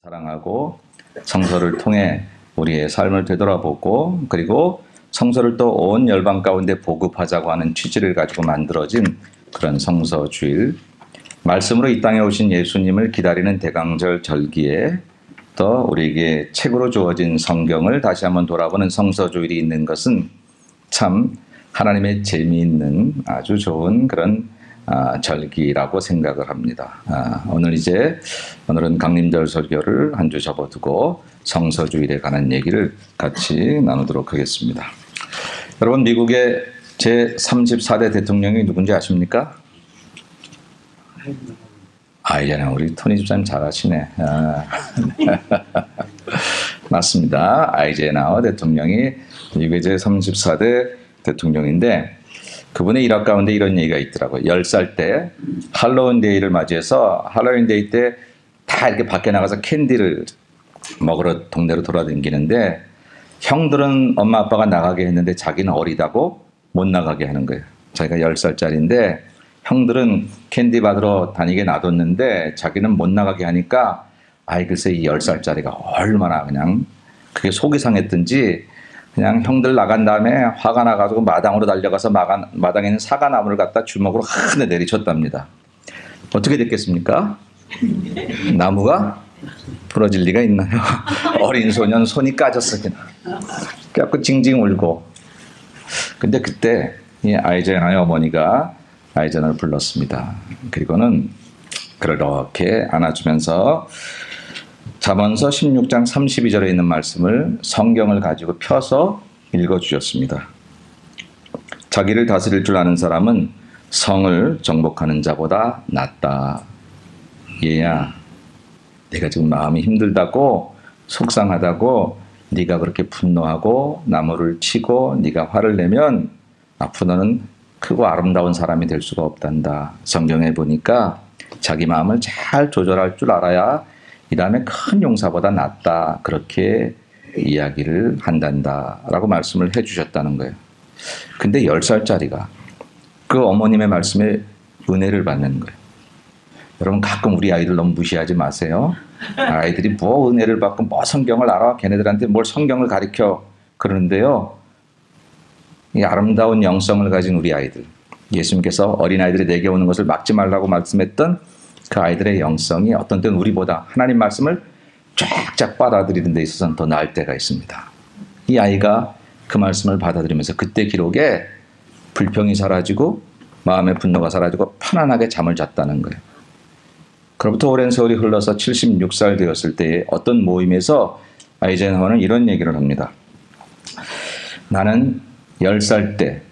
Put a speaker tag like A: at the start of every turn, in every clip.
A: 사랑하고 성서를 통해 우리의 삶을 되돌아보고 그리고 성서를 또 온 열방 가운데 보급하자고 하는 취지를 가지고 만들어진 그런 성서주일, 말씀으로 이 땅에 오신 예수님을 기다리는 대강절 절기에 또 우리에게 책으로 주어진 성경을 다시 한번 돌아보는 성서주일이 있는 것은 참 하나님의 재미있는 아주 좋은 그런 절기라고 생각을 합니다. 오늘은 강림절 설교를 한 주 접어두고 성서주일에 관한 얘기를 같이 나누도록 하겠습니다. 여러분, 미국의 제34대 대통령이 누군지 아십니까? 아이제나워. 우리 토니 집사님 잘하시네. 맞습니다. 아이제나워 대통령이 미국의 제34대 대통령인데 그분의 일화 가운데 이런 얘기가 있더라고요. 10살 때 할로윈 데이를 맞이해서 할로윈 데이 때 다 이렇게 밖에 나가서 캔디를 먹으러 동네로 돌아다니는데 형들은 엄마 아빠가 나가게 했는데 자기는 어리다고 못 나가게 하는 거예요. 자기가 10살짜리인데 형들은 캔디 받으러 다니게 놔뒀는데 자기는 못 나가게 하니까 글쎄 이 10살짜리가 얼마나 그냥 그게 속이 상했든지 그냥 형들 나간 다음에 화가 나가지고 마당으로 달려가서 마당에 있는 사과나무를 갖다 주먹으로 한 대 내리쳤답니다. 어떻게 됐겠습니까? 나무가 부러질 리가 있나요? 어린 소년 손이 까졌어 그냥. 그래갖고 징징 울고. 근데 그때 이 아이제나의 어머니가 아이제나를 불렀습니다. 그리고는 그렇게 안아주면서 잠언서 16장 32절에 있는 말씀을 성경을 가지고 펴서 읽어주셨습니다. 자기를 다스릴 줄 아는 사람은 성을 정복하는 자보다 낫다. 얘야, 내가 지금 마음이 힘들다고 속상하다고 네가 그렇게 분노하고 나무를 치고 네가 화를 내면 앞으로 너는 크고 아름다운 사람이 될 수가 없단다. 성경에 보니까 자기 마음을 잘 조절할 줄 알아야 이 다음에 큰 용사보다 낫다. 그렇게 이야기를 한단다. 라고 말씀을 해주셨다는 거예요. 근데 10살짜리가 그 어머님의 말씀에 은혜를 받는 거예요. 여러분, 가끔 우리 아이들 너무 무시하지 마세요. 아이들이 뭐 은혜를 받고 뭐 성경을 알아? 걔네들한테 뭘 성경을 가르쳐? 그러는데요. 이 아름다운 영성을 가진 우리 아이들. 예수님께서 어린아이들이 내게 오는 것을 막지 말라고 말씀했던 그 아이들의 영성이 어떤 때는 우리보다 하나님 말씀을 쫙쫙 받아들이는 데 있어서는 더 나을 때가 있습니다. 이 아이가 그 말씀을 받아들이면서 그때 기록에 불평이 사라지고 마음의 분노가 사라지고 편안하게 잠을 잤다는 거예요. 그로부터 오랜 세월이 흘러서 76살 되었을 때에 어떤 모임에서 아이젠하워는 이런 얘기를 합니다. 나는 10살 때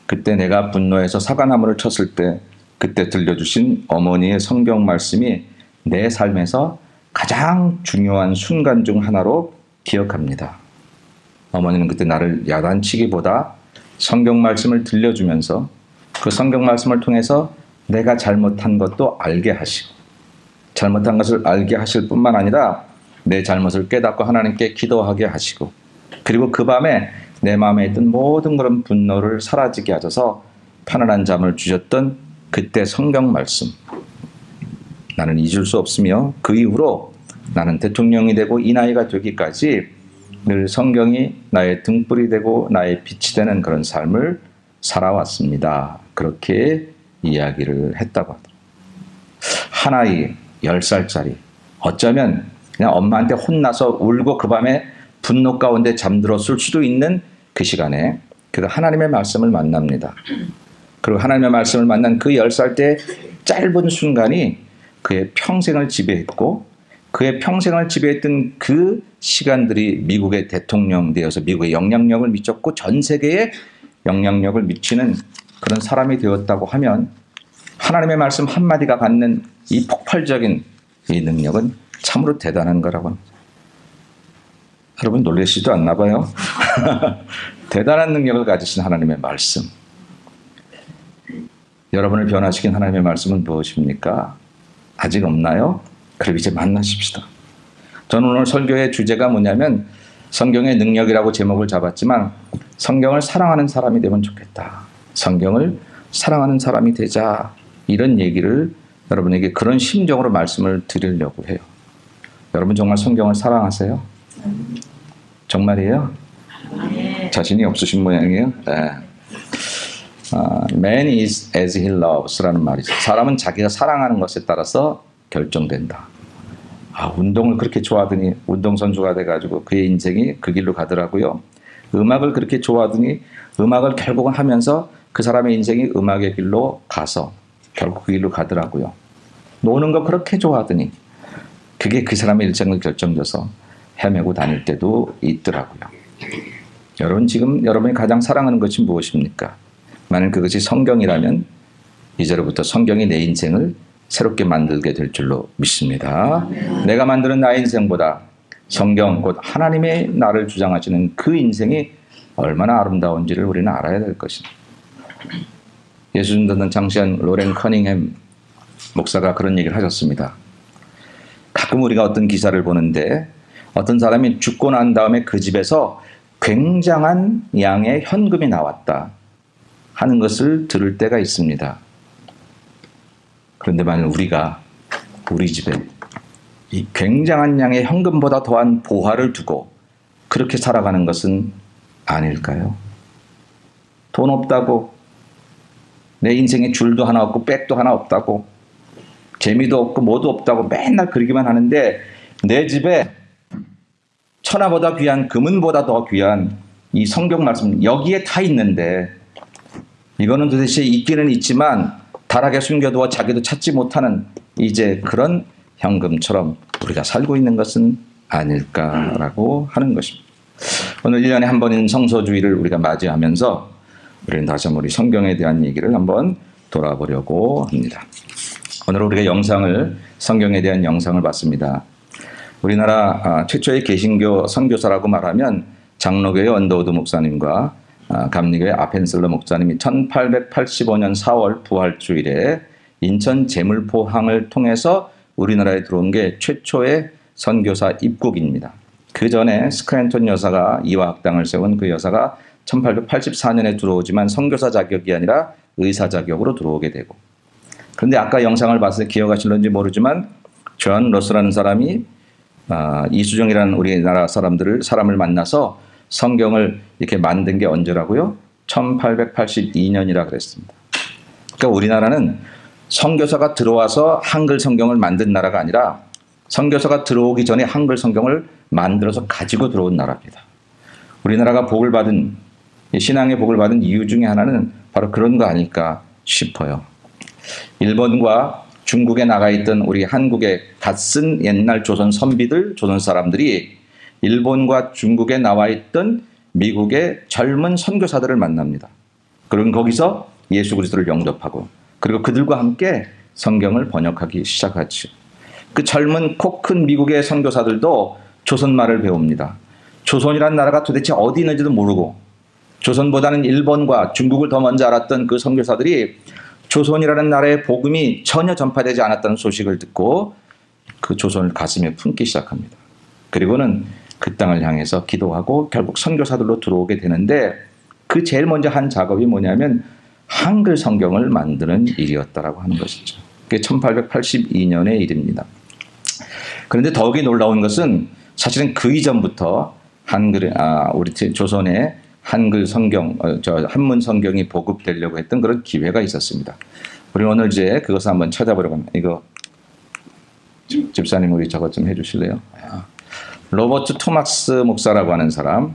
A: 그때 내가 분노해서 사과나무를 쳤을 때 그때 들려주신 어머니의 성경 말씀이 내 삶에서 가장 중요한 순간 중 하나로 기억합니다. 어머니는 그때 나를 야단치기보다 성경 말씀을 들려주면서 그 성경 말씀을 통해서 내가 잘못한 것도 알게 하시고 잘못한 것을 알게 하실 뿐만 아니라 내 잘못을 깨닫고 하나님께 기도하게 하시고 그리고 그 밤에 내 마음에 있던 모든 그런 분노를 사라지게 하셔서 편안한 잠을 주셨던 그때 성경 말씀, 나는 잊을 수 없으며 그 이후로 나는 대통령이 되고 이 나이가 되기까지 늘 성경이 나의 등불이 되고 나의 빛이 되는 그런 삶을 살아왔습니다. 그렇게 이야기를 했다고 하더라고요. 한 아이 10살짜리 어쩌면 그냥 엄마한테 혼나서 울고 그 밤에 분노 가운데 잠들었을 수도 있는 그 시간에 그가 하나님의 말씀을 만납니다. 그리고 하나님의 말씀을 만난 그 10살 때 짧은 순간이 그의 평생을 지배했고 그의 평생을 지배했던 그 시간들이 미국의 대통령 되어서 미국의 영향력을 미쳤고 전 세계에 영향력을 미치는 그런 사람이 되었다고 하면 하나님의 말씀 한마디가 갖는 이 폭발적인 이 능력은 참으로 대단한 거라고 합니다. 여러분 놀라시지도 않나 봐요. 대단한 능력을 가지신 하나님의 말씀. 여러분을 변화시킨 하나님의 말씀은 무엇입니까? 아직 없나요? 그럼 이제 만나십시다. 저는 오늘 설교의 주제가 뭐냐면 성경의 능력이라고 제목을 잡았지만 성경을 사랑하는 사람이 되면 좋겠다. 성경을 사랑하는 사람이 되자. 이런 얘기를 여러분에게 그런 심정으로 말씀을 드리려고 해요. 여러분 정말 성경을 사랑하세요? 정말이에요? 자신이 없으신 모양이에요? 네. Man is as he loves라는 말이죠. 사람은 자기가 사랑하는 것에 따라서 결정된다. 운동을 그렇게 좋아하더니 운동선수가 돼가지고 그의 인생이 그 길로 가더라고요. 음악을 그렇게 좋아하더니 음악을 결국은 하면서 그 사람의 인생이 음악의 길로 가서 결국 그 길로 가더라고요. 노는 거 그렇게 좋아하더니 그게 그 사람의 일생을 결정져서 헤매고 다닐 때도 있더라고요. 여러분 지금 여러분이 가장 사랑하는 것이 무엇입니까? 만약 그것이 성경이라면 이제로부터 성경이 내 인생을 새롭게 만들게 될 줄로 믿습니다. 내가 만드는 나의 인생보다 성경 곧 하나님의 나를 주장하시는 그 인생이 얼마나 아름다운지를 우리는 알아야 될 것입니다. 예수 듣는 장시한 로렌 커닝햄 목사가 그런 얘기를 하셨습니다. 가끔 우리가 어떤 기사를 보는데 어떤 사람이 죽고 난 다음에 그 집에서 굉장한 양의 현금이 나왔다 하는 것을 들을 때가 있습니다. 그런데 만약 우리가 우리 집에 이 굉장한 양의 현금보다 더한 보화를 두고 그렇게 살아가는 것은 아닐까요? 돈 없다고 내 인생에 줄도 하나 없고 백도 하나 없다고 재미도 없고 뭐도 없다고 맨날 그러기만 하는데 내 집에 천하보다 귀한 금은보다 더 귀한 이 성경 말씀 여기에 다 있는데 이거는 도대체 있기는 있지만 달하게 숨겨두어 자기도 찾지 못하는 이제 그런 현금처럼 우리가 살고 있는 것은 아닐까라고 하는 것입니다. 오늘 1년에 한 번인 성서주의를 우리가 맞이하면서 우리는 다시 한번 우리 성경에 대한 얘기를 한번 돌아보려고 합니다. 오늘 우리가 성경에 대한 영상을 봤습니다. 우리나라 최초의 개신교 선교사라고 말하면 장로교의 언더우드 목사님과 감리교의 아펜슬러 목사님이 1885년 4월 부활주일에 인천 제물포항을 통해서 우리나라에 들어온 게 최초의 선교사 입국입니다. 그 전에 스크랜턴 여사가 이화학당을 세운 그 여사가 1884년에 들어오지만 선교사 자격이 아니라 의사 자격으로 들어오게 되고, 그런데 아까 영상을 봤을 때 기억하실런지 모르지만 존 러스라는 사람이 이수정이라는 우리나라 사람을 만나서 성경을 이렇게 만든 게 언제라고요? 1882년이라 그랬습니다. 그러니까 우리나라는 선교사가 들어와서 한글 성경을 만든 나라가 아니라 선교사가 들어오기 전에 한글 성경을 만들어서 가지고 들어온 나라입니다. 우리나라가 복을 받은, 신앙의 복을 받은 이유 중에 하나는 바로 그런 거 아닐까 싶어요. 일본과 중국에 나가 있던 우리 한국에 갓 쓴 옛날 조선 선비들, 조선 사람들이 일본과 중국에 나와 있던 미국의 젊은 선교사들을 만납니다. 그럼 거기서 예수 그리스도를 영접하고 그리고 그들과 함께 성경을 번역하기 시작하죠. 그 젊은 코 큰 미국의 선교사들도 조선말을 배웁니다. 조선이라는 나라가 도대체 어디 있는지도 모르고 조선보다는 일본과 중국을 더 먼저 알았던 그 선교사들이 조선이라는 나라의 복음이 전혀 전파되지 않았다는 소식을 듣고 그 조선을 가슴에 품기 시작합니다. 그리고는 그 땅을 향해서 기도하고 결국 선교사들로 들어오게 되는데 그 제일 먼저 한 작업이 뭐냐면 한글 성경을 만드는 일이었다라고 하는 것이죠. 그게 1882년의 일입니다. 그런데 더욱이 놀라운 것은 사실은 그 이전부터 우리 조선에 한글 성경, 한문 성경이 보급되려고 했던 그런 기회가 있었습니다. 우리 오늘 이제 그것을 한번 찾아보려고 합니다. 이거 집사님 우리 저것 좀 해주실래요? 로버트 토마스 목사라고 하는 사람,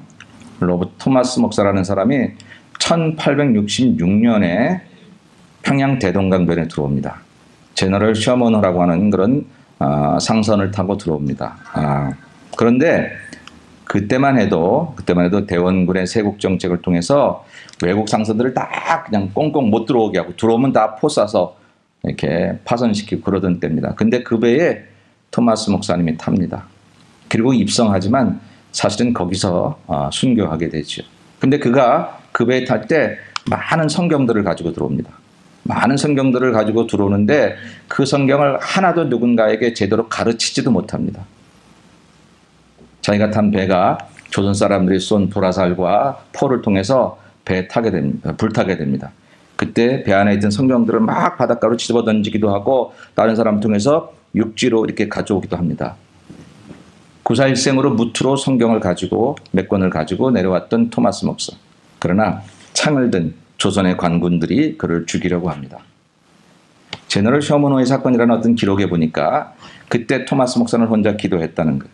A: 로버트 토마스 목사라는 사람이 1866년에 평양 대동강변에 들어옵니다. 제너럴 셔먼호라고 하는 그런 상선을 타고 들어옵니다. 그런데 그때만 해도 대원군의 세국 정책을 통해서 외국 상선들을 다 그냥 꽁꽁 못 들어오게 하고 들어오면 다 포 쏴서 이렇게 파손시키고 그러던 때입니다. 근데 그 배에 토마스 목사님이 탑니다. 그리고 입성하지만 사실은 거기서 순교하게 되죠. 근데 그가 그 배에 탈 때 많은 성경들을 가지고 들어옵니다. 많은 성경들을 가지고 들어오는데 그 성경을 하나도 누군가에게 제대로 가르치지도 못합니다. 자기가 탄 배가 조선 사람들이 쏜 도라살과 포를 통해서 불타게 됩니다. 그때 배 안에 있던 성경들을 막 바닷가로 집어 던지기도 하고 다른 사람 통해서 육지로 이렇게 가져오기도 합니다. 구사일생으로 무트로 성경을 가지고 몇 권을 가지고 내려왔던 토마스 목사. 그러나 창을 든 조선의 관군들이 그를 죽이려고 합니다. 제너럴 셔먼호의 사건이라는 어떤 기록에 보니까 그때 토마스 목사는 혼자 기도했다는 거예요.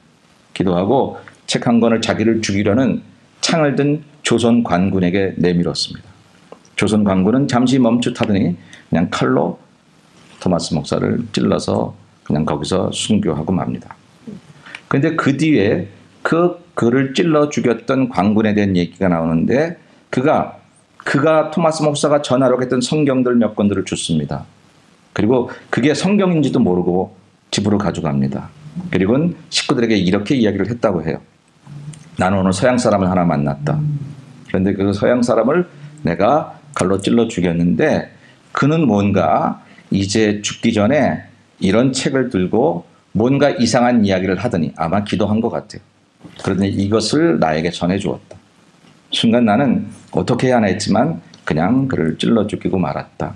A: 기도하고 책 한 권을 자기를 죽이려는 창을 든 조선 관군에게 내밀었습니다. 조선 관군은 잠시 멈칫하더니 그냥 칼로 토마스 목사를 찔러서 그냥 거기서 순교하고 맙니다. 그런데 그 뒤에 그를 찔러 죽였던 관군에 대한 얘기가 나오는데 그가 토마스 목사가 전하려고 했던 성경들 몇 권들을 줬습니다. 그리고 그게 성경인지도 모르고 집으로 가져갑니다. 그리고 식구들에게 이렇게 이야기를 했다고 해요. 나는 오늘 서양 사람을 하나 만났다. 그런데 그 서양 사람을 내가 칼로 찔러 죽였는데 그는 뭔가 이제 죽기 전에 이런 책을 들고 뭔가 이상한 이야기를 하더니 아마 기도한 것 같아요. 그러더니 이것을 나에게 전해주었다. 순간 나는 어떻게 해야 하나 했지만 그냥 그를 찔러 죽이고 말았다.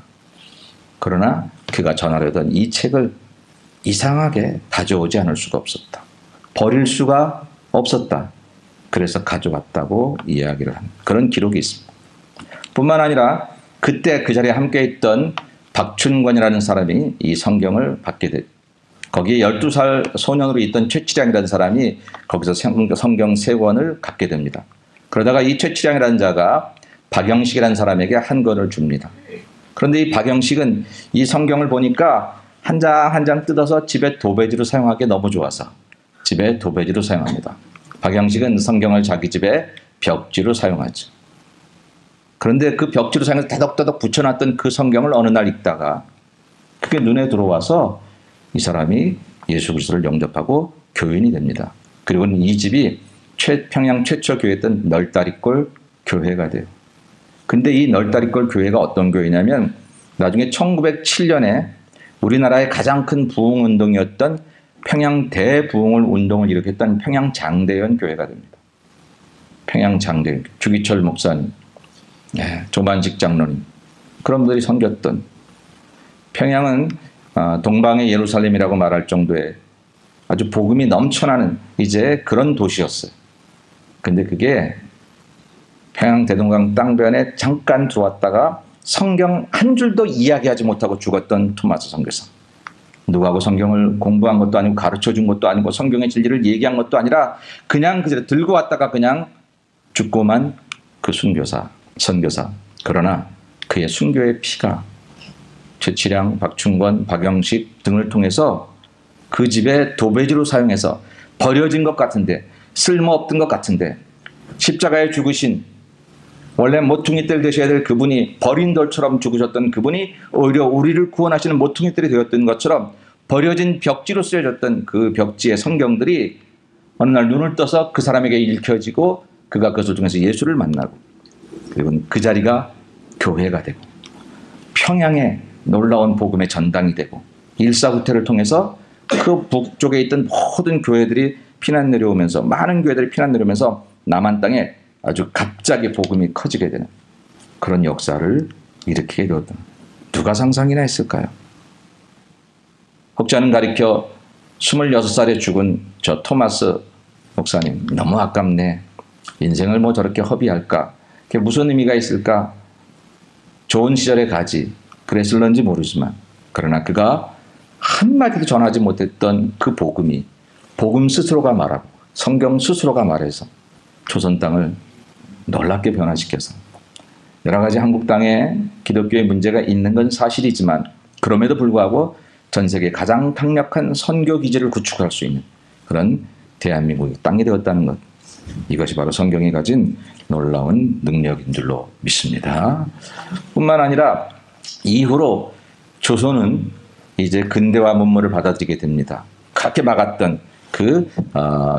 A: 그러나 그가 전하려던 이 책을 이상하게 가져오지 않을 수가 없었다. 버릴 수가 없었다. 그래서 가져왔다고 이야기를 하는 그런 기록이 있습니다. 뿐만 아니라 그때 그 자리에 함께 있던 박춘권이라는 사람이 이 성경을 받게 됐죠. 거기에 12살 소년으로 있던 최치량이라는 사람이 거기서 성경 3권을 갖게 됩니다. 그러다가 이 최치량이라는 자가 박영식이라는 사람에게 한 권을 줍니다. 그런데 이 박영식은 이 성경을 보니까 한 장 한 장 뜯어서 집에 도배지로 사용하기 너무 좋아서 집에 도배지로 사용합니다. 박영식은 성경을 자기 집에 벽지로 사용하죠. 그런데 그 벽지로 사용해서 다덕다덕 붙여놨던 그 성경을 어느 날 읽다가 그게 눈에 들어와서 이 사람이 예수 그리스도를 영접하고 교인이 됩니다. 그리고 이 집이 평양 최초 교회였던 널다리골 교회가 돼요. 근데 이 널다리골 교회가 어떤 교회냐면 나중에 1907년에 우리나라의 가장 큰 부흥운동이었던 평양 대부흥을 운동을 일으켰던 평양장대연 교회가 됩니다. 평양장대연 주기철 목사님, 조만식 장로님 그런 분들이 섬겼던 평양은 동방의 예루살렘이라고 말할 정도의 아주 복음이 넘쳐나는 이제 그런 도시였어요. 근데 그게 평양 대동강 땅변에 잠깐 들어왔다가 성경 한 줄도 이야기하지 못하고 죽었던 토마스 선교사. 누구하고 성경을 공부한 것도 아니고 가르쳐 준 것도 아니고 성경의 진리를 얘기한 것도 아니라 그냥 그 자리에 들고 왔다가 그냥 죽고만 그 선교사. 그러나 그의 순교의 피가 최치량, 박춘권, 박영식 등을 통해서 그 집에 도배지로 사용해서 버려진 것 같은데 쓸모없던 것 같은데 십자가에 죽으신 원래 모퉁이 뜰 되셔야 될 그분이 버린 돌처럼 죽으셨던 그분이 오히려 우리를 구원하시는 모퉁이 뜰이 되었던 것처럼 버려진 벽지로 쓰여졌던 그 벽지의 성경들이 어느 날 눈을 떠서 그 사람에게 읽혀지고 그가 그것을 통해서 예수를 만나고 그리고 그 자리가 교회가 되고 평양에 놀라운 복음의 전당이 되고 일사후퇴를 통해서 그 북쪽에 있던 모든 교회들이 피난 내려오면서 많은 교회들이 피난 내려오면서 남한 땅에 아주 갑자기 복음이 커지게 되는 그런 역사를 일으키게 되었던 누가 상상이나 했을까요? 혹자는 가리켜 26살에 죽은 저 토마스 목사님 너무 아깝네. 인생을 뭐 저렇게 허비할까? 그게 무슨 의미가 있을까? 좋은 시절에 가지. 그랬을런지 모르지만 그러나 그가 한마디도 전하지 못했던 그 복음이 복음 스스로가 말하고 성경 스스로가 말해서 조선 땅을 놀랍게 변화시켜서 여러 가지 한국 땅에 기독교의 문제가 있는 건 사실이지만 그럼에도 불구하고 전 세계 가장 강력한 선교 기지를 구축할 수 있는 그런 대한민국의 땅이 되었다는 것. 이것이 바로 성경이 가진 놀라운 능력인 줄로 믿습니다. 뿐만 아니라 이후로 조선은 이제 근대화 문물을 받아들이게 됩니다. 그렇게 막았던 그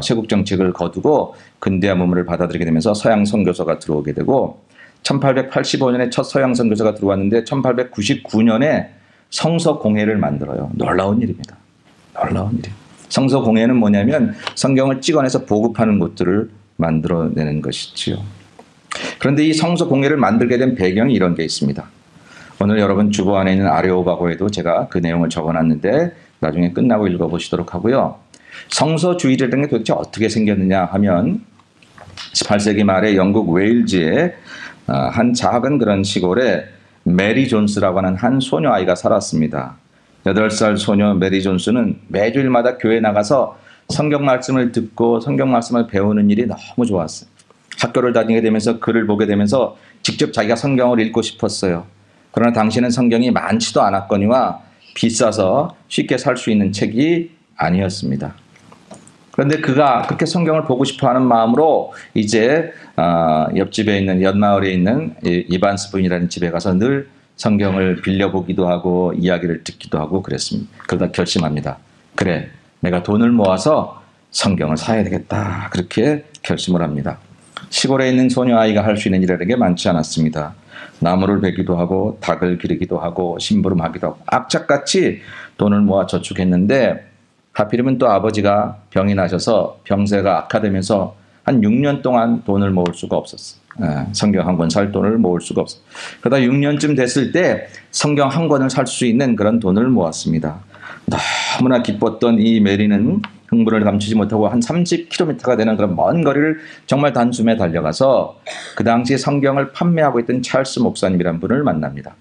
A: 세국 정책을 거두고 근대화 문물을 받아들이게 되면서 서양 선교사가 들어오게 되고 1885년에 첫 서양 선교사가 들어왔는데 1899년에 성서공회를 만들어요. 놀라운 일입니다. 놀라운 일. 성서공회는 뭐냐면 성경을 찍어내서 보급하는 곳들을 만들어내는 것이지요. 그런데 이 성서공회를 만들게 된 배경이 이런 게 있습니다. 오늘 여러분 주보 안에 있는 아레오바고에도 제가 그 내용을 적어놨는데 나중에 끝나고 읽어보시도록 하고요. 성서주의라는 게 도대체 어떻게 생겼느냐 하면 18세기 말에 영국 웨일즈의 한 작은 그런 시골에 메리 존스라고 하는 한 소녀 아이가 살았습니다. 8살 소녀 메리 존스는 매주일마다 교회 나가서 성경 말씀을 듣고 성경 말씀을 배우는 일이 너무 좋았어요. 학교를 다니게 되면서 글을 보게 되면서 직접 자기가 성경을 읽고 싶었어요. 그러나 당시에는 성경이 많지도 않았거니와 비싸서 쉽게 살 수 있는 책이 아니었습니다. 그런데 그가 그렇게 성경을 보고 싶어하는 마음으로 이제 옆집에 있는 연마을에 있는 이반스 부인이라는 집에 가서 늘 성경을 빌려보기도 하고 이야기를 듣기도 하고 그랬습니다. 그러다 결심합니다. 그래, 내가 돈을 모아서 성경을 사야 되겠다. 그렇게 결심을 합니다. 시골에 있는 소녀 아이가 할 수 있는 일이라는 게 많지 않았습니다. 나무를 베기도 하고 닭을 기르기도 하고 심부름하기도 하고 악착같이 돈을 모아 저축했는데 하필이면 또 아버지가 병이 나셔서 병세가 악화되면서 한 6년 동안 돈을 모을 수가 없었어요. 성경 한 권 살 돈을 모을 수가 없어요. 그러다 6년쯤 됐을 때 성경 한 권을 살 수 있는 그런 돈을 모았습니다. 너무나 기뻤던 이 메리는 흥분을 감추지 못하고 한 30km가 되는 그런 먼 거리를 정말 단숨에 달려가서 그 당시에 성경을 판매하고 있던 찰스 목사님이라는 분을 만납니다.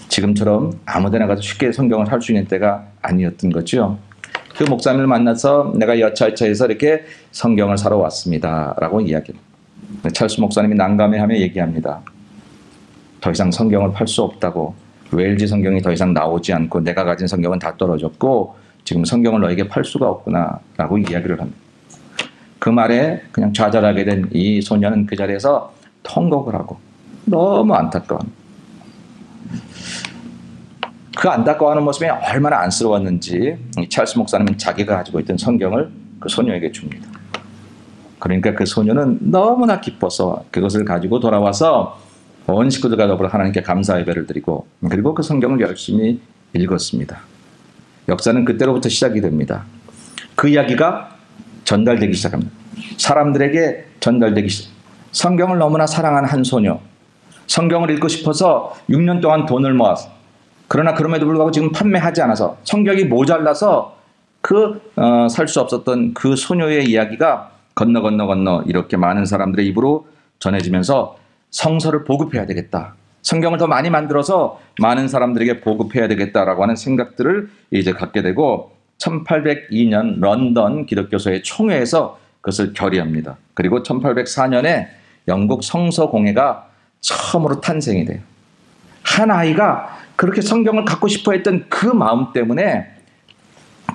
A: 지금처럼 아무데나 가서 쉽게 성경을 살 수 있는 때가 아니었던 거죠. 그 목사님을 만나서 내가 여차여차해서 이렇게 성경을 사러 왔습니다 라고 이야기합니다. 찰스 목사님이 난감해하며 얘기합니다. 더 이상 성경을 팔 수 없다고. 웨일즈 성경이 더 이상 나오지 않고 내가 가진 성경은 다 떨어졌고 지금 성경을 너에게 팔 수가 없구나 라고 이야기를 합니다. 그 말에 그냥 좌절하게 된 이 소녀는 그 자리에서 통곡을 하고 너무 안타까워합니다. 그 안타까워하는 모습이 얼마나 안쓰러웠는지 찰스 목사님은 자기가 가지고 있던 성경을 그 소녀에게 줍니다. 그러니까 그 소녀는 너무나 기뻐서 그것을 가지고 돌아와서 온 식구들과 더불어 하나님께 감사 예배를 드리고 그리고 그 성경을 열심히 읽었습니다. 역사는 그때로부터 시작이 됩니다. 그 이야기가 전달되기 시작합니다. 사람들에게 전달되기 시작. 성경을 너무나 사랑한 한 소녀, 성경을 읽고 싶어서 6년 동안 돈을 모았어. 그러나 그럼에도 불구하고 지금 판매하지 않아서 성경이 모자라서 살 수 없었던 그 소녀의 이야기가 건너 이렇게 많은 사람들의 입으로 전해지면서 성서를 보급해야 되겠다. 성경을 더 많이 만들어서 많은 사람들에게 보급해야 되겠다라고 하는 생각들을 이제 갖게 되고 1802년 런던 기독교서의 총회에서 그것을 결의합니다. 그리고 1804년에 영국 성서공회가 처음으로 탄생이 돼요. 한 아이가 그렇게 성경을 갖고 싶어 했던 그 마음 때문에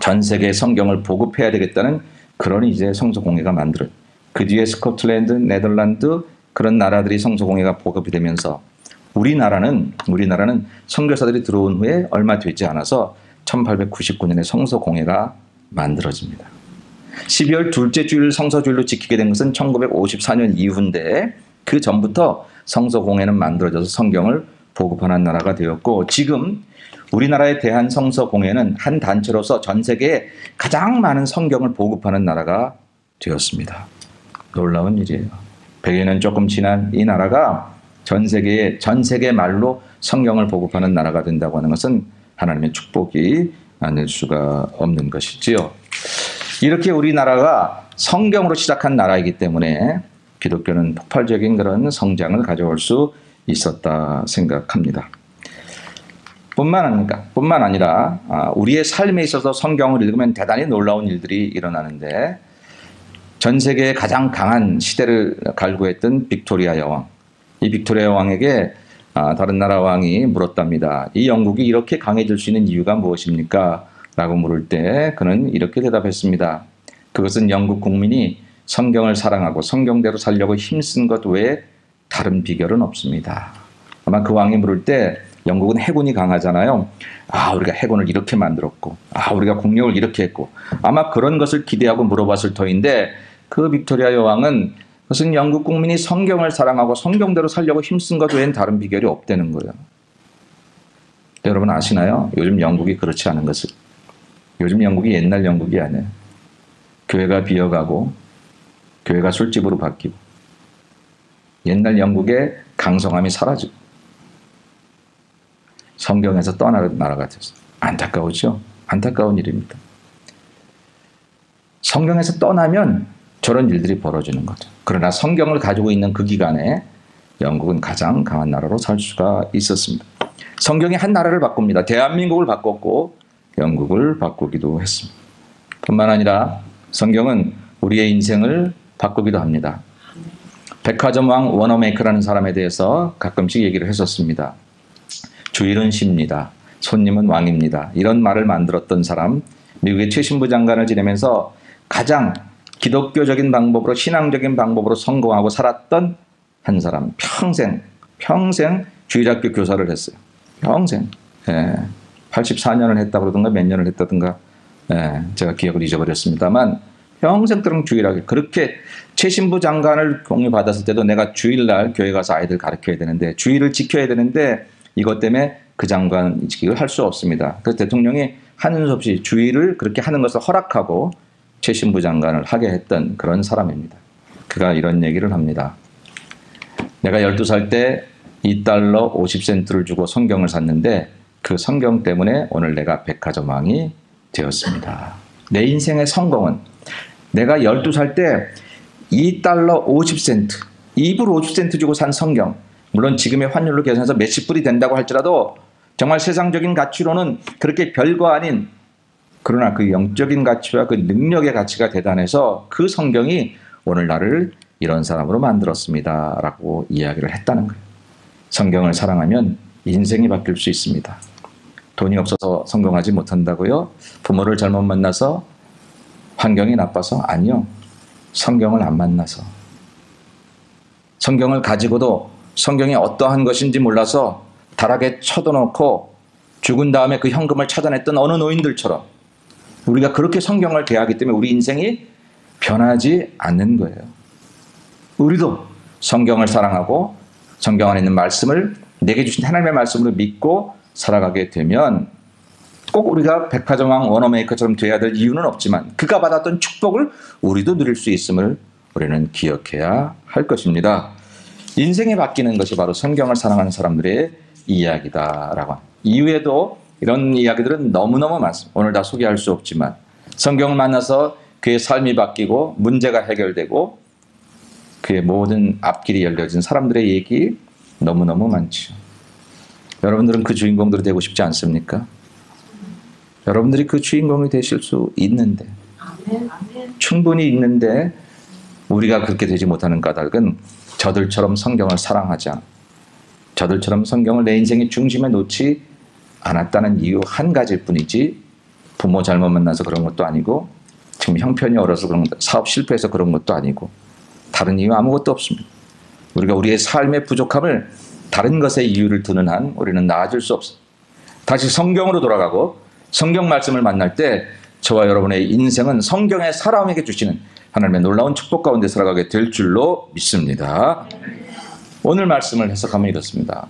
A: 전 세계에 성경을 보급해야 되겠다는 그런 이제 성서공회가 만들어요. 그 뒤에 스코틀랜드, 네덜란드 그런 나라들이 성서공회가 보급이 되면서 우리나라는 선교사들이 들어온 후에 얼마 되지 않아서 1899년에 성서공회가 만들어집니다. 12월 둘째 주일 성서주일로 지키게 된 것은 1954년 이후인데 그 전부터 성서공회는 만들어져서 성경을 보급하는 나라가 되었고 지금 우리나라의 대한성서공회는 한 단체로서 전 세계에 가장 많은 성경을 보급하는 나라가 되었습니다. 놀라운 일이에요. 100여 년 조금 지난 이 나라가 전 세계 말로 성경을 보급하는 나라가 된다고 하는 것은 하나님의 축복이 아닐 수가 없는 것이지요. 이렇게 우리나라가 성경으로 시작한 나라이기 때문에 기독교는 폭발적인 그런 성장을 가져올 수 있었다 생각합니다. 뿐만 아니라 우리의 삶에 있어서 성경을 읽으면 대단히 놀라운 일들이 일어나는데 전 세계의 가장 강한 시대를 갈구했던 빅토리아 여왕, 이 빅토리아 왕에게 다른 나라 왕이 물었답니다. 이 영국이 이렇게 강해질 수 있는 이유가 무엇입니까? 라고 물을 때 그는 이렇게 대답했습니다. 그것은 영국 국민이 성경을 사랑하고 성경대로 살려고 힘쓴 것 외에 다른 비결은 없습니다. 아마 그 왕이 물을 때 영국은 해군이 강하잖아요. 우리가 해군을 이렇게 만들었고, 우리가 국력을 이렇게 했고, 아마 그런 것을 기대하고 물어봤을 터인데 그 빅토리아 여왕은 그것은 영국 국민이 성경을 사랑하고 성경대로 살려고 힘쓴 것 외엔 다른 비결이 없다는 거예요. 여러분 아시나요? 요즘 영국이 그렇지 않은 것을. 요즘 영국이 옛날 영국이 아니에요. 교회가 비어가고 교회가 술집으로 바뀌고 옛날 영국의 강성함이 사라지고 성경에서 떠나는 나라가 됐어요. 안타까우죠? 안타까운 일입니다. 성경에서 떠나면 저런 일들이 벌어지는 거죠. 그러나 성경을 가지고 있는 그 기간에 영국은 가장 강한 나라로 살 수가 있었습니다. 성경이 한 나라를 바꿉니다. 대한민국을 바꿨고 영국을 바꾸기도 했습니다. 뿐만 아니라 성경은 우리의 인생을 바꾸기도 합니다. 백화점 왕 워너메이커라는 사람에 대해서 가끔씩 얘기를 했었습니다. 주일은 쉽니다. 손님은 왕입니다. 이런 말을 만들었던 사람, 미국의 최신부 장관을 지내면서 가장 기독교적인 방법으로, 신앙적인 방법으로 성공하고 살았던 한 사람, 평생 주일학교 교사를 했어요. 평생. 84년을 했다 그러던가 몇 년을 했다든가, 제가 기억을 잊어버렸습니다만 평생 동안 주일학교, 그렇게 최신부 장관을 공유받았을 때도 내가 주일날 교회 가서 아이들 가르쳐야 되는데, 주일을 지켜야 되는데 이것 때문에 그 장관직을 할 수 없습니다. 그래서 대통령이 하는 수 없이 주일을 그렇게 하는 것을 허락하고 최신부 장관을 하게 했던 그런 사람입니다. 그가 이런 얘기를 합니다. 내가 12살 때 $2 50센트를 주고 성경을 샀는데 그 성경 때문에 오늘 내가 백화점 왕이 되었습니다. 내 인생의 성공은 내가 12살 때 $2 50센트, 2불 50센트 주고 산 성경, 물론 지금의 환율로 계산해서 몇십 불이 된다고 할지라도 정말 세상적인 가치로는 그렇게 별거 아닌, 그러나 그 영적인 가치와 그 능력의 가치가 대단해서 그 성경이 오늘 나를 이런 사람으로 만들었습니다 라고 이야기를 했다는 거예요. 성경을 사랑하면 인생이 바뀔 수 있습니다. 돈이 없어서 성공하지 못한다고요? 부모를 잘못 만나서? 환경이 나빠서? 아니요. 성경을 안 만나서. 성경을 가지고도 성경이 어떠한 것인지 몰라서 다락에 쳐둬놓고 죽은 다음에 그 현금을 찾아냈던 어느 노인들처럼 우리가 그렇게 성경을 대하기 때문에 우리 인생이 변하지 않는 거예요. 우리도 성경을 사랑하고 성경 안에 있는 말씀을, 내게 주신 하나님의 말씀으로 믿고 살아가게 되면 꼭 우리가 백화점 왕 워너메이커처럼 돼야 될 이유는 없지만 그가 받았던 축복을 우리도 누릴 수 있음을 우리는 기억해야 할 것입니다. 인생이 바뀌는 것이 바로 성경을 사랑하는 사람들의 이야기다라고 합니다. 이후에도 이런 이야기들은 너무너무 많습니다. 오늘 다 소개할 수 없지만 성경을 만나서 그의 삶이 바뀌고 문제가 해결되고 그의 모든 앞길이 열려진 사람들의 얘기 너무너무 많죠. 여러분들은 그 주인공들이 되고 싶지 않습니까? 여러분들이 그 주인공이 되실 수 있는데, 충분히 있는데 우리가 그렇게 되지 못하는 까닭은 저들처럼 성경을 사랑하지 않고 저들처럼 성경을 내 인생의 중심에 놓지 않았다는 이유 한 가지일 뿐이지, 부모 잘못 만나서 그런 것도 아니고 지금 형편이 어려서 그런 것도, 사업 실패해서 그런 것도 아니고 다른 이유 아무것도 없습니다. 우리가 우리의 삶의 부족함을 다른 것에 이유를 두는 한 우리는 나아질 수 없습니다. 다시 성경으로 돌아가고 성경 말씀을 만날 때 저와 여러분의 인생은 성경의 사람에게 주시는 하나님의 놀라운 축복 가운데 살아가게 될 줄로 믿습니다. 오늘 말씀을 해석하면 이렇습니다.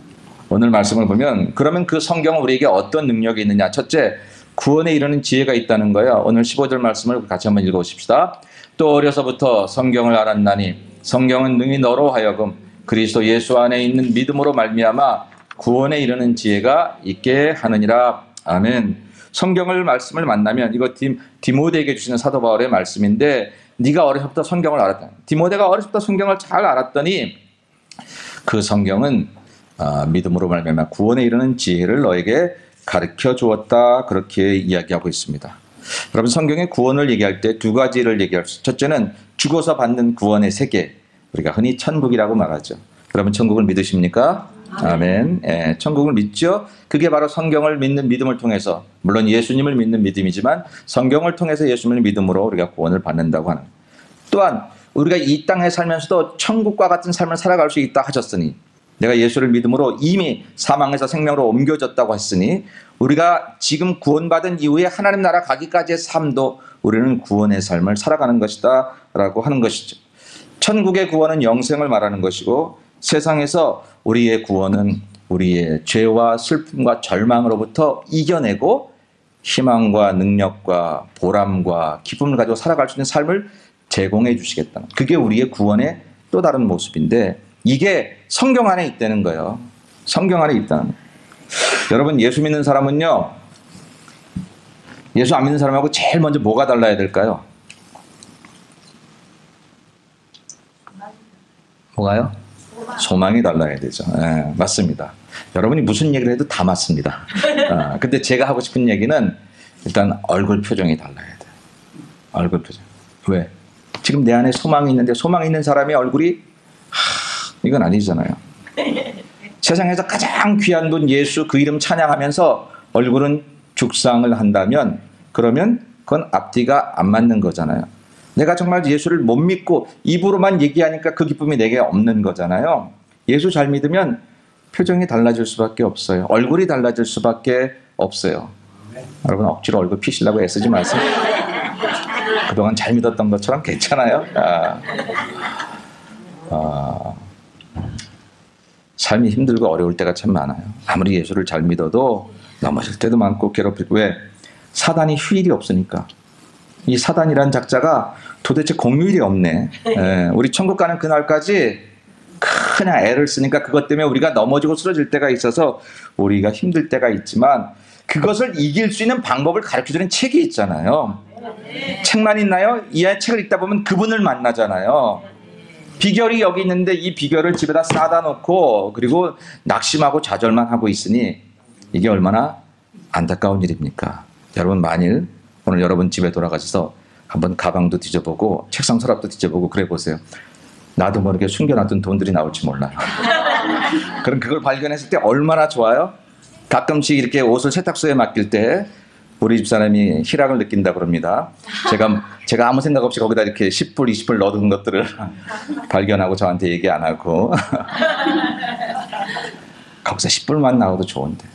A: 오늘 말씀을 보면 그러면 그 성경은 우리에게 어떤 능력이 있느냐. 첫째, 구원에 이르는 지혜가 있다는 거예요. 오늘 15절 말씀을 같이 한번 읽어보십시다. 또 어려서부터 성경을 알았나니 성경은 능히 너로 하여금 그리스도 예수 안에 있는 믿음으로 말미암아 구원에 이르는 지혜가 있게 하느니라. 아멘. 성경을 말씀을 만나면, 이거 디모데에게 주시는 사도 바울의 말씀인데, 네가 어려서부터 성경을 알았다. 디모데가 어려서부터 성경을 잘 알았더니 그 성경은 믿음으로 말미암아 구원에 이르는 지혜를 너에게 가르쳐 주었다. 그렇게 이야기하고 있습니다. 여러분, 성경의 구원을 얘기할 때 두 가지를 얘기할 수. 첫째는 죽어서 받는 구원의 세계, 우리가 흔히 천국이라고 말하죠. 여러분, 천국을 믿으십니까? 아멘. 천국을 믿죠. 그게 바로 성경을 믿는 믿음을 통해서, 물론 예수님을 믿는 믿음이지만 성경을 통해서 예수님을 믿음으로 우리가 구원을 받는다고 하는. 또한 우리가 이 땅에 살면서도 천국과 같은 삶을 살아갈 수 있다 하셨으니, 내가 예수를 믿음으로 이미 사망에서 생명으로 옮겨졌다고 했으니 우리가 지금 구원받은 이후에 하나님 나라 가기까지의 삶도 우리는 구원의 삶을 살아가는 것이다 라고 하는 것이죠. 천국의 구원은 영생을 말하는 것이고, 세상에서 우리의 구원은 우리의 죄와 슬픔과 절망으로부터 이겨내고 희망과 능력과 보람과 기쁨을 가지고 살아갈 수 있는 삶을 제공해 주시겠다는, 그게 우리의 구원의 또 다른 모습인데, 이게 성경 안에 있다는 거예요. 성경 안에 있다는 거예요. 여러분, 예수 믿는 사람은요, 예수 안 믿는 사람하고 제일 먼저 뭐가 달라야 될까요? 뭐가요? 소망이 달라야 되죠. 예, 맞습니다. 여러분이 무슨 얘기를 해도 다 맞습니다. 근데 제가 하고 싶은 얘기는 일단 얼굴 표정이 달라야 돼요. 얼굴 표정. 왜? 지금 내 안에 소망이 있는데 소망이 있는 사람의 얼굴이 이건 아니잖아요. 세상에서 가장 귀한 분 예수 그 이름 찬양하면서 얼굴은 죽상을 한다면 그러면 그건 앞뒤가 안 맞는 거잖아요. 내가 정말 예수를 못 믿고 입으로만 얘기하니까 그 기쁨이 내게 없는 거잖아요. 예수 잘 믿으면 표정이 달라질 수밖에 없어요. 얼굴이 달라질 수밖에 없어요. 여러분 억지로 얼굴 피시려고 애쓰지 마세요. 그동안 잘 믿었던 것처럼 괜찮아요. 삶이 힘들고 어려울 때가 참 많아요. 아무리 예수를 잘 믿어도 넘어질 때도 많고 괴롭히고. 왜? 사단이 휴일이 없으니까. 이 사단이란 작자가 도대체 공휴일이 없네. 우리 천국 가는 그날까지 그냥 애를 쓰니까 그것 때문에 우리가 넘어지고 쓰러질 때가 있어서 우리가 힘들 때가 있지만 그것을 이길 수 있는 방법을 가르쳐주는 책이 있잖아요. 책만 있나요? 이 책을 읽다 보면 그분을 만나잖아요. 비결이 여기 있는데 이 비결을 집에다 싸다 놓고 그리고 낙심하고 좌절만 하고 있으니 이게 얼마나 안타까운 일입니까? 여러분 만일 오늘 여러분 집에 돌아가셔서 한번 가방도 뒤져보고 책상 서랍도 뒤져보고 그래 보세요. 나도 모르게 숨겨놨던 돈들이 나올지 몰라요. 그럼 그걸 발견했을 때 얼마나 좋아요? 가끔씩 이렇게 옷을 세탁소에 맡길 때 우리 집사람이 희락을 느낀다고 그럽니다. 제가 아무 생각 없이 거기다 이렇게 10불, 20불 넣어둔 것들을 발견하고 저한테 얘기 안 하고 거기서 10불만 나와도 좋은데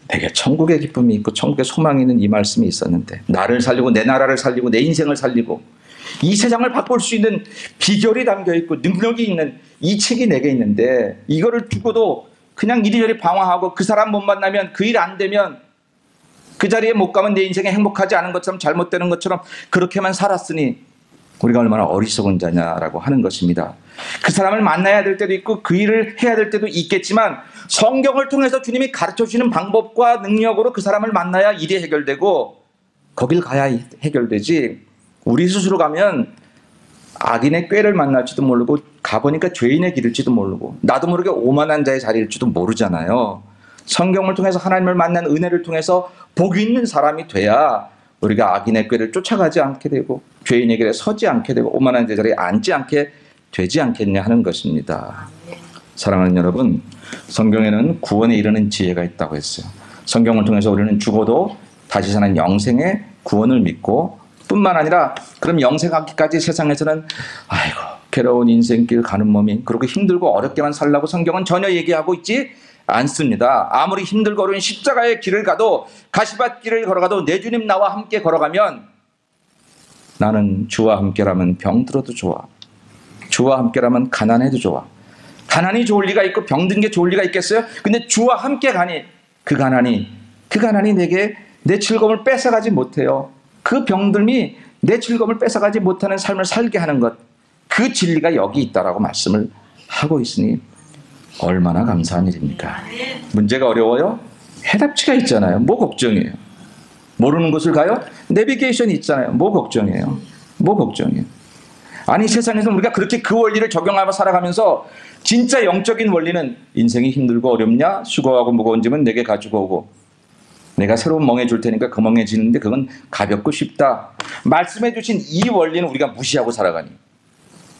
A: 되게 천국의 기쁨이 있고 천국의 소망이 있는 이 말씀이 있었는데 나를 살리고 내 나라를 살리고 내 인생을 살리고 이 세상을 바꿀 수 있는 비결이 담겨있고 능력이 있는 이 책이 내게 있는데 이거를 두고도 그냥 이리저리 방황하고 그 사람 못 만나면 그 일 안 되면 그 자리에 못 가면 내 인생에 행복하지 않은 것처럼 잘못되는 것처럼 그렇게만 살았으니 우리가 얼마나 어리석은 자냐라고 하는 것입니다. 그 사람을 만나야 될 때도 있고 그 일을 해야 될 때도 있겠지만 성경을 통해서 주님이 가르쳐 주시는 방법과 능력으로 그 사람을 만나야 일이 해결되고 거길 가야 해결되지 우리 스스로 가면 악인의 꾀를 만날지도 모르고 가보니까 죄인의 길일지도 모르고 나도 모르게 오만한 자의 자리일지도 모르잖아요. 성경을 통해서 하나님을 만난 은혜를 통해서 복 있는 사람이 돼야 우리가 악인의 꾀를 쫓아가지 않게 되고 죄인의 길에 서지 않게 되고 오만한 자의 자리에 앉지 않게 되지 않겠냐 하는 것입니다. 사랑하는 여러분, 성경에는 구원에 이르는 지혜가 있다고 했어요. 성경을 통해서 우리는 죽어도 다시 사는 영생의 구원을 믿고 뿐만 아니라 그럼 영생하기까지 세상에서는 아이고 괴로운 인생길 가는 몸이 그렇게 힘들고 어렵게만 살라고 성경은 전혀 얘기하고 있지 않습니다. 아무리 힘들고 어려운 십자가의 길을 가도 가시밭길을 걸어가도 내 주님 나와 함께 걸어가면 나는 주와 함께라면 병들어도 좋아. 주와 함께라면 가난해도 좋아. 가난이 좋을 리가 있고 병든 게 좋을 리가 있겠어요? 근데 주와 함께 가니 그 가난이 내게 내 즐거움을 뺏어가지 못해요. 그 병듦이 내 즐거움을 뺏어가지 못하는 삶을 살게 하는 것, 그 진리가 여기 있다라고 말씀을 하고 있으니 얼마나 감사한 일입니까? 문제가 어려워요? 해답지가 있잖아요. 뭐 걱정이에요? 모르는 곳을 가요? 내비게이션이 있잖아요. 뭐 걱정이에요? 뭐 걱정이에요? 아니 세상에서 우리가 그렇게 그 원리를 적용하며 살아가면서 진짜 영적인 원리는 인생이 힘들고 어렵냐? 수고하고 무거운 짐은 내게 가지고 오고 내가 새로운 멍에 줄 테니까 그 멍에 지는데 그건 가볍고 쉽다. 말씀해 주신 이 원리는 우리가 무시하고 살아가니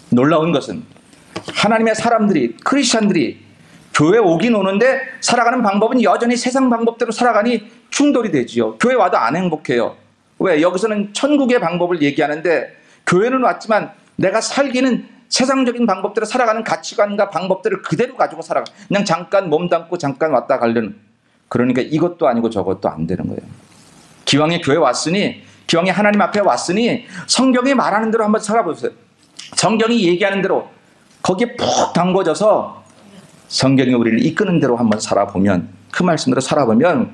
A: 놀라운 것은 하나님의 사람들이 크리스찬들이 교회 오긴 오는데 살아가는 방법은 여전히 세상 방법대로 살아가니 충돌이 되지요. 교회 와도 안 행복해요. 왜? 여기서는 천국의 방법을 얘기하는데 교회는 왔지만 내가 살기는 세상적인 방법대로 살아가는 가치관과 방법들을 그대로 가지고 살아가. 그냥 잠깐 몸담고 잠깐 왔다 가려는. 그러니까 이것도 아니고 저것도 안 되는 거예요. 기왕에 교회 왔으니 기왕에 하나님 앞에 왔으니 성경이 말하는 대로 한번 살아보세요. 성경이 얘기하는 대로 거기에 푹 담궈져서 성경이 우리를 이끄는 대로 한번 살아보면 그 말씀대로 살아보면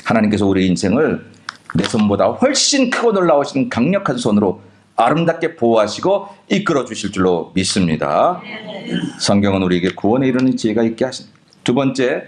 A: 하나님께서 우리 인생을 내 손보다 훨씬 크고 놀라우신 강력한 손으로 아름답게 보호하시고 이끌어 주실 줄로 믿습니다. 성경은 우리에게 구원에 이르는 지혜가 있게 하십니다. 두 번째,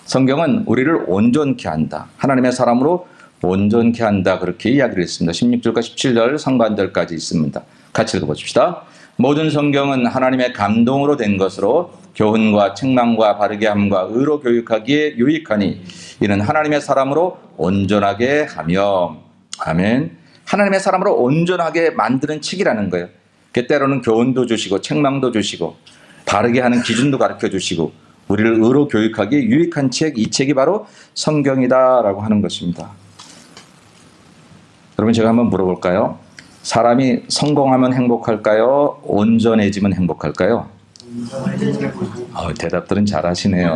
A: 성경은 우리를 온전케 한다. 하나님의 사람으로 온전케 한다. 그렇게 이야기를 했습니다. 16절과 17절 상반절까지 있습니다. 같이 읽어보십시다. 모든 성경은 하나님의 감동으로 된 것으로 교훈과 책망과 바르게 함과 의로 교육하기에 유익하니 이는 하나님의 사람으로 온전하게 하며. 아멘. 하나님의 사람으로 온전하게 만드는 책이라는 거예요. 때로는 교훈도 주시고 책망도 주시고 바르게 하는 기준도 가르쳐 주시고 우리를 의로 교육하기에 유익한 책, 이 책이 바로 성경이다라고 하는 것입니다. 여러분, 제가 한번 물어볼까요? 사람이 성공하면 행복할까요? 온전해지면 행복할까요? 대답들은 잘하시네요.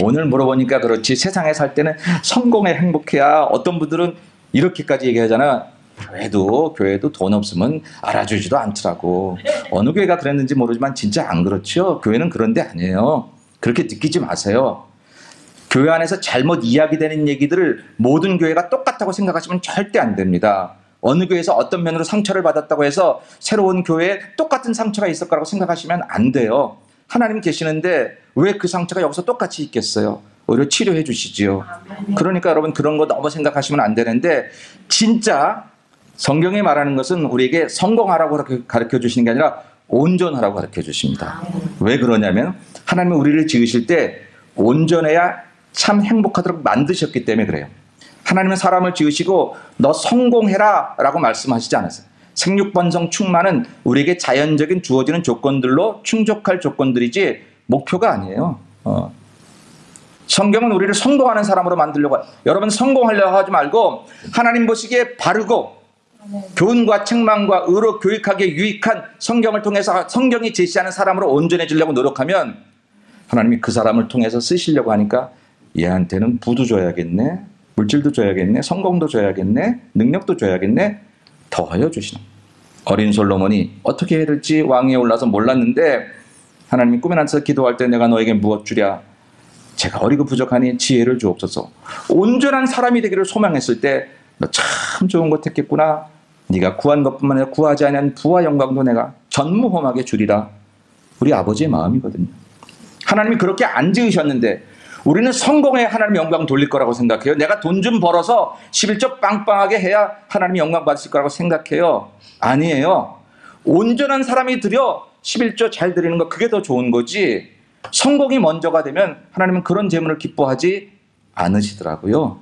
A: 오늘 물어보니까 그렇지, 세상에 살 때는 성공에 행복해야, 어떤 분들은 이렇게까지 얘기하잖아. 교회도 돈 없으면 알아주지도 않더라고. 어느 교회가 그랬는지 모르지만 진짜 안 그렇죠. 교회는 그런 데 아니에요. 그렇게 느끼지 마세요. 교회 안에서 잘못 이야기되는 얘기들을 모든 교회가 똑같다고 생각하시면 절대 안 됩니다. 어느 교회에서 어떤 면으로 상처를 받았다고 해서 새로운 교회에 똑같은 상처가 있을 거라고 생각하시면 안 돼요. 하나님 계시는데 왜 그 상처가 여기서 똑같이 있겠어요? 오히려 치료해 주시지요. 그러니까 여러분, 그런 거 너무 생각하시면 안 되는데, 진짜 성경이 말하는 것은 우리에게 성공하라고 가르쳐 주시는 게 아니라 온전하라고 가르쳐 주십니다. 왜 그러냐면 하나님이 우리를 지으실 때 온전해야 참 행복하도록 만드셨기 때문에 그래요. 하나님은 사람을 지으시고 너 성공해라 라고 말씀하시지 않았어요. 생육번성 충만은 우리에게 자연적인 주어지는 조건들로 충족할 조건들이지 목표가 아니에요. 성경은 우리를 성공하는 사람으로 만들려고 해요. 여러분, 성공하려고 하지 말고 하나님 보시기에 바르고 교훈과 책망과 의로 교육하기에 유익한 성경을 통해서 성경이 제시하는 사람으로 온전해지려고 노력하면 하나님이 그 사람을 통해서 쓰시려고 하니까 얘한테는 부도 줘야겠네, 물질도 줘야겠네, 성공도 줘야겠네, 능력도 줘야겠네, 더하여 주시는. 어린 솔로몬이 어떻게 해야 될지 왕위에 올라서 몰랐는데 하나님이 꿈에 나서 기도할 때 내가 너에게 무엇 주랴? 제가 어리고 부족하니 지혜를 주옵소서. 온전한 사람이 되기를 소망했을 때 너 참 좋은 것 택했구나. 네가 구한 것뿐만 아니라 구하지 않은 부와 영광도 내가 전무후무하게 주리라. 우리 아버지의 마음이거든요. 하나님이 그렇게 안 지으셨는데 우리는 성공에 하나님 영광 돌릴 거라고 생각해요. 내가 돈 좀 벌어서 11조 빵빵하게 해야 하나님이 영광 받으실 거라고 생각해요. 아니에요. 온전한 사람이 드려 11조 잘 드리는 거, 그게 더 좋은 거지. 성공이 먼저가 되면 하나님은 그런 재물을 기뻐하지 않으시더라고요.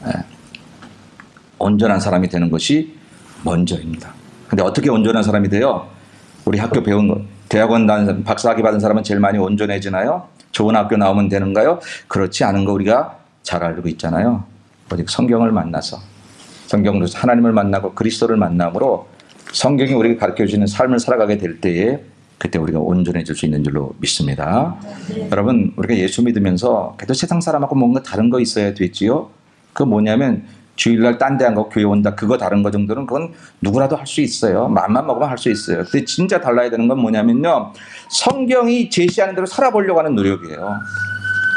A: 네. 온전한 사람이 되는 것이 먼저입니다. 근데 어떻게 온전한 사람이 돼요? 우리 학교 배운 거, 대학원 다닌 박사학위 받은 사람은 제일 많이 온전해지나요? 좋은 학교 나오면 되는가요? 그렇지 않은 거 우리가 잘 알고 있잖아요. 오직 성경을 만나서, 성경으로 하나님을 만나고 그리스도를 만남으로 성경이 우리에게 가르쳐 주시는 삶을 살아가게 될 때에 그때 우리가 온전해질 수 있는 줄로 믿습니다. 여러분, 우리가 예수 믿으면서 그래도 세상 사람하고 뭔가 다른 거 있어야 되지요. 그거 뭐냐면 주일날 딴 데 안 가고 교회 온다, 그거 다른 거 정도는 그건 누구라도 할 수 있어요. 마음만 먹으면 할 수 있어요. 근데 진짜 달라야 되는 건 뭐냐면요, 성경이 제시하는 대로 살아보려고 하는 노력이에요.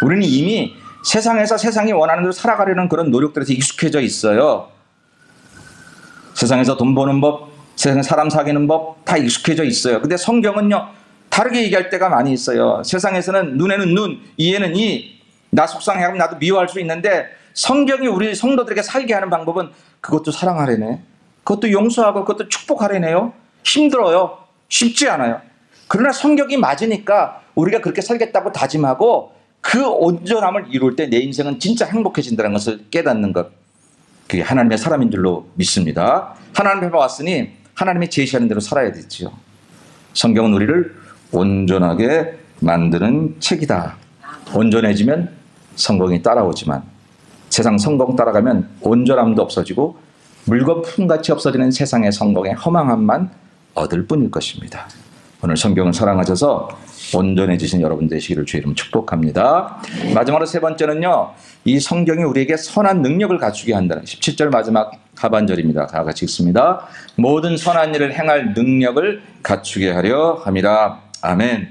A: 우리는 이미 세상에서 세상이 원하는 대로 살아가려는 그런 노력들에서 익숙해져 있어요. 세상에서 돈 버는 법, 세상에 사람 사귀는 법 다 익숙해져 있어요. 근데 성경은요, 다르게 얘기할 때가 많이 있어요. 세상에서는 눈에는 눈, 이에는 이, 나 속상해하면 나도 미워할 수 있는데 성경이 우리 성도들에게 살게 하는 방법은 그것도 사랑하래네, 그것도 용서하고 그것도 축복하래네요. 힘들어요. 쉽지 않아요. 그러나 성경이 맞으니까 우리가 그렇게 살겠다고 다짐하고 그 온전함을 이룰 때 내 인생은 진짜 행복해진다는 것을 깨닫는 것, 그게 하나님의 사람인 줄로 믿습니다. 하나님 해봐왔으니 하나님이 제시하는 대로 살아야 되지요. 성경은 우리를 온전하게 만드는 책이다. 온전해지면 성공이 따라오지만 세상 성공 따라가면 온전함도 없어지고 물거품같이 없어지는 세상의 성공의 허망함만 얻을 뿐일 것입니다. 오늘 성경을 사랑하셔서 온전해지신 여러분 되시기를 주의 이름 축복합니다. 마지막으로 세 번째는요, 이 성경이 우리에게 선한 능력을 갖추게 한다는 17절 마지막 하반절입니다. 다 같이 읽습니다. 모든 선한 일을 행할 능력을 갖추게 하려 함이라. 아멘.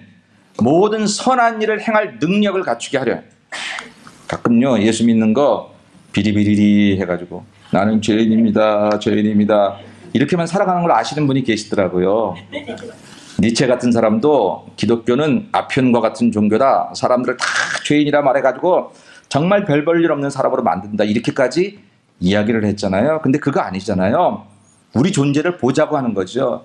A: 모든 선한 일을 행할 능력을 갖추게 하려. 가끔요, 예수 믿는 거 비리비리리 해가지고 나는 죄인입니다, 죄인입니다, 이렇게만 살아가는 걸 아시는 분이 계시더라고요. 니체 같은 사람도 기독교는 아편과 같은 종교다, 사람들을 다 죄인이라 말해가지고 정말 별 볼 일 없는 사람으로 만든다, 이렇게까지 이야기를 했잖아요. 근데 그거 아니잖아요. 우리 존재를 보자고 하는 거죠.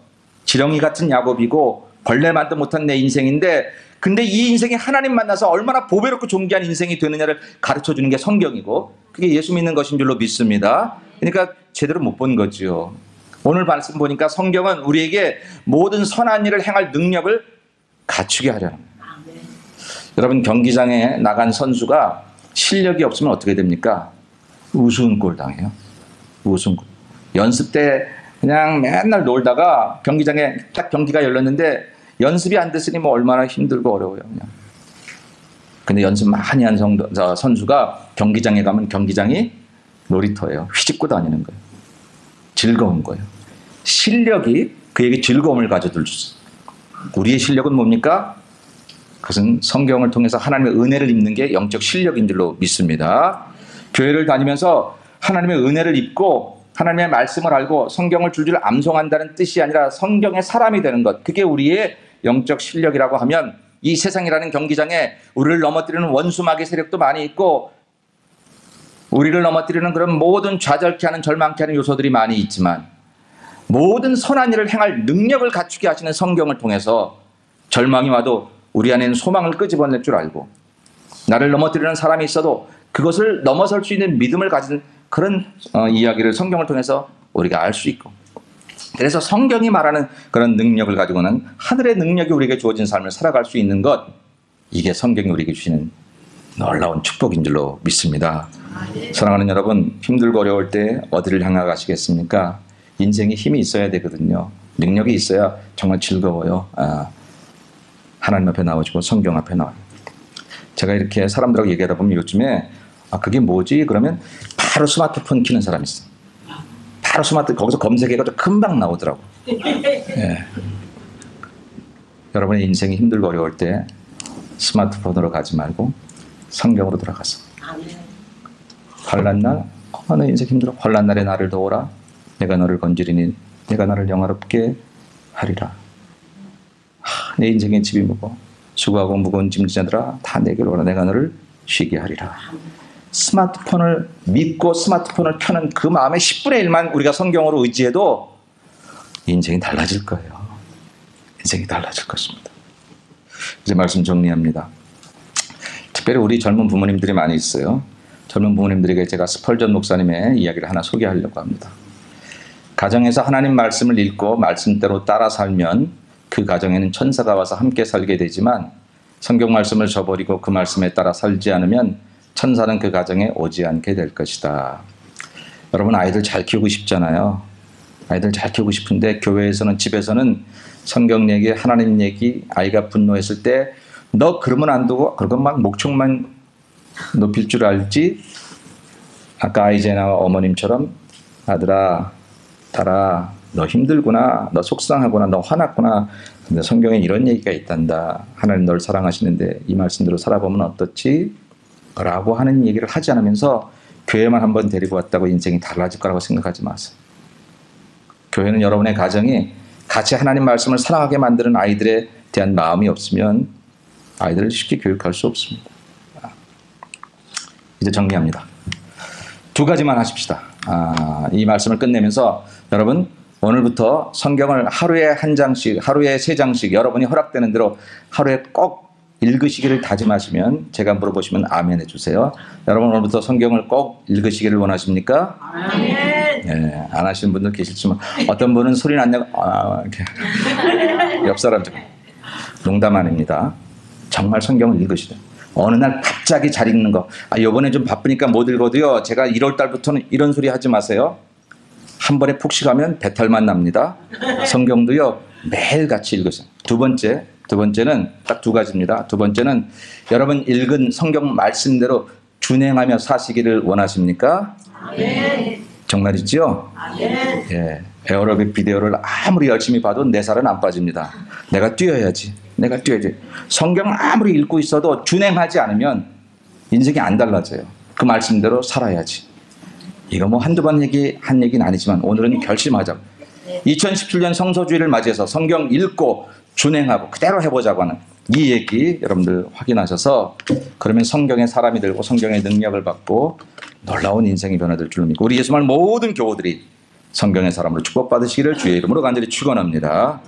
A: 지렁이 같은 야곱이고 벌레만도 못한 내 인생인데, 근데 이 인생이 하나님 만나서 얼마나 보배롭고 존귀한 인생이 되느냐를 가르쳐주는 게 성경이고, 그게 예수 믿는 것인 줄로 믿습니다. 그러니까 제대로 못 본 거죠. 오늘 말씀 보니까 성경은 우리에게 모든 선한 일을 행할 능력을 갖추게 하려는 거예요. 여러분, 경기장에 나간 선수가 실력이 없으면 어떻게 됩니까? 우스운 꼴 당해요. 우스운 꼴. 연습 때 그냥 맨날 놀다가 경기장에 딱 경기가 열렸는데 연습이 안 됐으니 뭐 얼마나 힘들고 어려워요. 그냥. 근데 연습 많이 한 선수가 경기장에 가면 경기장이 놀이터예요. 휘짓고 다니는 거예요. 즐거운 거예요. 실력이 그에게 즐거움을 가져다 줄 수 있어요. 우리의 실력은 뭡니까? 그것은 성경을 통해서 하나님의 은혜를 입는 게 영적 실력인 줄로 믿습니다. 교회를 다니면서 하나님의 은혜를 입고 하나님의 말씀을 알고 성경을 줄줄 암송한다는 뜻이 아니라 성경의 사람이 되는 것, 그게 우리의 영적 실력이라고 하면, 이 세상이라는 경기장에 우리를 넘어뜨리는 원수마귀 세력도 많이 있고 우리를 넘어뜨리는 그런 모든 좌절케 하는 절망케 하는 요소들이 많이 있지만, 모든 선한 일을 행할 능력을 갖추게 하시는 성경을 통해서 절망이 와도 우리 안에는 소망을 끄집어낼 줄 알고, 나를 넘어뜨리는 사람이 있어도 그것을 넘어설 수 있는 믿음을 가진 그런 이야기를 성경을 통해서 우리가 알 수 있고, 그래서 성경이 말하는 그런 능력을 가지고는 하늘의 능력이 우리에게 주어진 삶을 살아갈 수 있는 것, 이게 성경이 우리에게 주시는 놀라운 축복인 줄로 믿습니다. 사랑하는 여러분, 힘들고 어려울 때 어디를 향해 가시겠습니까? 인생에 힘이 있어야 되거든요. 능력이 있어야 정말 즐거워요. 하나님 앞에 나오시고 성경 앞에 나와요. 제가 이렇게 사람들하고 얘기하다 보면 요즘에 그게 뭐지? 그러면 바로 스마트폰 키는 사람이 있어요. 바로 거기서 검색해가지고 금방 나오더라고. 예. 여러분의 인생이 힘들고 어려울 때 스마트폰으로 가지 말고 성경으로 들어가서, 환난 날, 내 인생 힘들어, 환난 날에 나를 도우라, 내가 너를 건지리니 내가 나를 영화롭게 하리라. 내 인생의 집이 무거워, 수고하고 무거운 짐진 자들아 다 내게로 오라, 내가 너를 쉬게 하리라. 스마트폰을 믿고 스마트폰을 켜는 그 마음의 10분의 1만 우리가 성경으로 의지해도 인생이 달라질 거예요. 인생이 달라질 것입니다. 이제 말씀 정리합니다. 특별히 우리 젊은 부모님들이 많이 있어요. 젊은 부모님들에게 제가 스펄전 목사님의 이야기를 하나 소개하려고 합니다. 가정에서 하나님 말씀을 읽고 말씀대로 따라 살면 그 가정에는 천사가 와서 함께 살게 되지만, 성경 말씀을 저버리고 그 말씀에 따라 살지 않으면 천사는 그 가정에 오지 않게 될 것이다. 여러분, 아이들 잘 키우고 싶잖아요. 아이들 잘 키우고 싶은데 교회에서는, 집에서는 성경 얘기, 하나님 얘기, 아이가 분노했을 때 너 그러면 안 되고 그것만 목청만 높일 줄 알지? 아까 아이제나 어머님처럼 아들아, 딸아, 너 힘들구나, 너 속상하구나, 너 화났구나, 근데 성경에 이런 얘기가 있단다, 하나님 널 사랑하시는데 이 말씀대로 살아보면 어떻지? 라고 하는 얘기를 하지 않으면서 교회만 한번 데리고 왔다고 인생이 달라질 거라고 생각하지 마세요. 교회는 여러분의 가정이 같이 하나님 말씀을 사랑하게 만드는 아이들에 대한 마음이 없으면 아이들을 쉽게 교육할 수 없습니다. 이제 정리합니다. 두 가지만 하십시다. 이 말씀을 끝내면서 여러분, 오늘부터 성경을 하루에 한 장씩, 하루에 3장씩 여러분이 허락되는 대로 하루에 꼭 읽으시기를 다짐하시면 제가 물어보시면 아멘 해주세요. 여러분, 오늘부터 성경을 꼭 읽으시기를 원하십니까? 아멘. 네, 안 하시는 분들 계실지만 어떤 분은 소리는 안 내고 이렇게 옆 사람처럼. 농담 아닙니다. 정말 성경을 읽으시다. 어느 날 갑자기 잘 읽는 거, 요번에 좀 바쁘니까 못 읽어도요, 제가 1월 달부터는 이런 소리 하지 마세요. 한 번에 폭식하면 배탈만 납니다. 성경도요, 매일같이 읽으세요. 두 번째는 딱 두 가지입니다. 두 번째는 여러분 읽은 성경 말씀대로 준행하며 사시기를 원하십니까? 네. 정말이죠? 네. 예. 에어로빅 비디오를 아무리 열심히 봐도 내 살은 안 빠집니다. 내가 뛰어야지. 성경 아무리 읽고 있어도 준행하지 않으면 인생이 안 달라져요. 그 말씀대로 살아야지. 이거 뭐 한두 번 한 얘기는 아니지만 오늘은 결심하자고. 2017년 성서주의를 맞이해서 성경 읽고 준행하고 그대로 해보자고 하는 이 얘기 여러분들 확인하셔서, 그러면 성경의 사람이 되고 성경의 능력을 받고 놀라운 인생이 변화될 줄 믿고, 우리 예수말 모든 교우들이 성경의 사람으로 축복받으시기를 주의 이름으로 간절히 축원합니다.